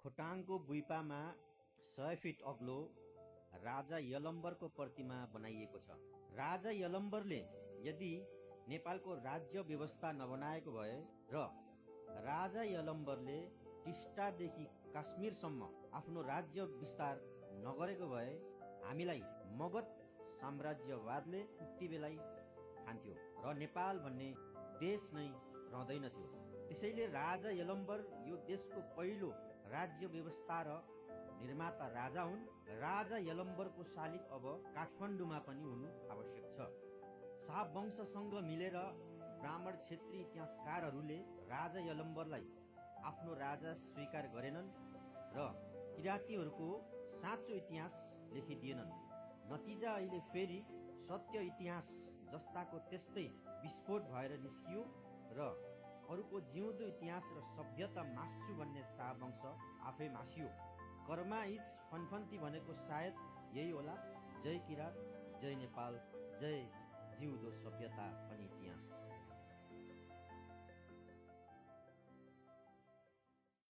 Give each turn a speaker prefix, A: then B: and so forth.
A: खोटाङको बुइपामा 100 fit अग्लो राजा यलम्बरको प्रतिमा बनाइएको छ। राजा यलम्बरले यदि नेपालको राज्य व्यवस्था नबनाएको भए र राजा यलम्बरले टिस्टादेखि काश्मीरसम्म आफ्नो राज्य विस्तार नगरेको भए हामीलाई मगध साम्राज्यवादले उति बेलै खान्थ्यो र नेपाल भन्ने देश नै रहँदैनथ्यो। त्यसैले राजा यलम्बर यो देशको पहिलो राज्य व्यवस्था र निर्माता राजा हुन्। राजा यलम्बरको शालिग अब काठमाडौँमा पनि हुनु आवश्यक छ। शाह वंशसँग मिलेर ब्राह्मण क्षेत्री इतिहासकारहरूले राजा यलम्बरलाई आफ्नो राजा स्वीकार गरेनन् र किराँतीहरूको साँचो इतिहास लेखिदिएनन्। नतिजा अहिले फेरि सत्य इतिहास जस्ताको त्यस्तै विस्फोट भएर निस्कियो र अरूको जिउँदो इतिहास र सभ्यता मास्छु भन्ने शाह वंश आफै मासियो। कर्मा इज फनफन्ती भनेको सायद यही होला। जय किराँत, जय नेपाल, जय जिउँदो सभ्यता अनि इतिहास।